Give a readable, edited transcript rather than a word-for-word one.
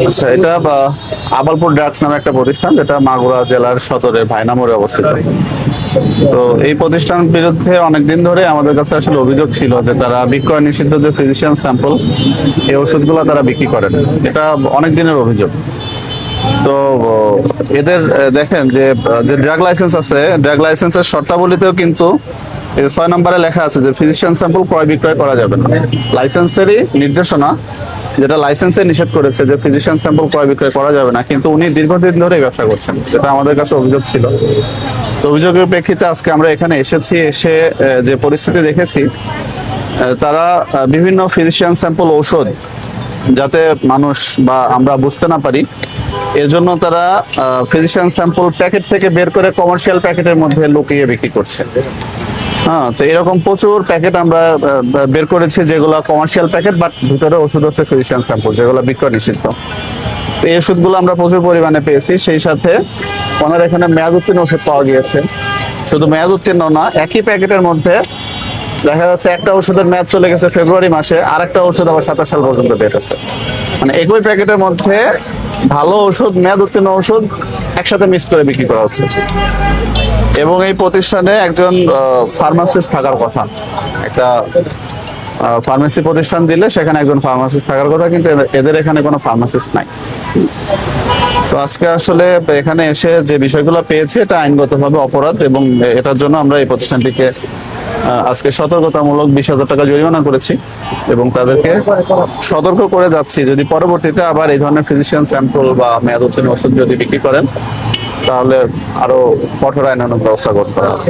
আচ্ছা, এটা আবালপুর ড্রাগস নামে একটা প্রতিষ্ঠান, যেটা মাগুরা জেলার সদরে ভাইনামোড়ে অবস্থিত। তো এই প্রতিষ্ঠানের বিরুদ্ধে অনেকদিন ধরে আমাদের কাছে আসলে অভিযোগ ছিল যে তারা বিক্রয় নিষিদ্ধ যে ফিজিশিয়ান স্যাম্পল, এই ওষুধগুলো তারা বিক্রি করেন। এটা অনেক দিনের অভিযোগ। তো এদের দেখেন যে ড্রাগ লাইসেন্স আছে, ড্রাগ লাইসেন্সের শর্তাবলীতেও কিন্তু 6 নম্বরে লেখা আছে যে ফিজিশিয়ান স্যাম্পল ক্রয় বিক্রয় করা যাবে না। লাইসেন্সেরই নির্দেশনা, যেটা লাইসেন্সে নিষেধ করেছে যে ফিজিশিয়ান স্যাম্পল ক্রয় বিক্রয় করা যাবে না, কিন্তু উনি দীর্ঘদিন ধরে ব্যবসা করছেন, যেটা আমাদের কাছে অভিযোগ ছিল। তো অভিযোগের প্রেক্ষিতে আজকে আমরা এখানে এসে যে পরিস্থিতি দেখেছি, তারা বিভিন্ন ফিজিশিয়ান স্যাম্পল ঔষধ যাতে মানুষ বা আমরা বুঝতে না পারি, এজন্য তারা ফিজিশিয়ান স্যাম্পল প্যাকেট থেকে বের করে কমার্শিয়াল প্যাকেটের মধ্যে লুকিয়ে বিক্রি করছে। হ্যাঁ, তো এরকম প্রচুর প্যাকেট আমরা বের করেছি, যেগুলো কমার্শিয়াল প্যাকেট, বাট ভিতরে ওষুধ হচ্ছে ফিজিশিয়ান স্যাম্পল, যেগুলো বিক্রয় নিষিদ্ধ। তো এই ওষুধগুলো আমরা প্রচুর পরিমাণে পেয়েছি। সেই সাথে ওনার এখানে মেয়াদ উত্তীর্ণ ওষুধ পাওয়া গিয়েছে। শুধু মেয়াদ উত্তীর্ণ না, একই প্যাকেটের মধ্যে দেখা যাচ্ছে একটা ওষুধের মেয়াদ চলে গেছে ফেব্রুয়ারি মাসে, আর একটা ওষুধ আবার 27 সাল পর্যন্ত ডেট আছে। মানে একই প্যাকেটের মধ্যে ভালো ওষুধ, মেয়াদ উত্তীর্ণ ওষুধ একসাথে মিক্স করে বিক্রি করা হচ্ছে। এবং এই প্রতিষ্ঠানে একজন ফার্মাসিস্ট থাকার কথা, একটা ফার্মেসি প্রতিষ্ঠান দিলে সেখানে একজন ফার্মাসিস্ট থাকার কথা, কিন্তু এদের এখানে কোনো ফার্মাসিস্ট নাই। তো আজকে আসলে এখানে এসে যে বিষয়গুলো পেয়েছি, এটা আইনগতভাবে অপরাধ, এবং এটার জন্য আমরা এই প্রতিষ্ঠানটিকে আজকে সতর্কতামূলক 20,000 টাকা জরিমানা করেছি, এবং তাদেরকে সতর্ক করে যাচ্ছি যদি পরবর্তীতে আবার এই ধরনের ফিজিশিয়ান স্যাম্পল বা মেয়াদ উত্তীর্ণ ওষুধ যদি বিক্রি করেন, তাহলে আরো কঠোর আইনানুগ ব্যবস্থা করতে হবে।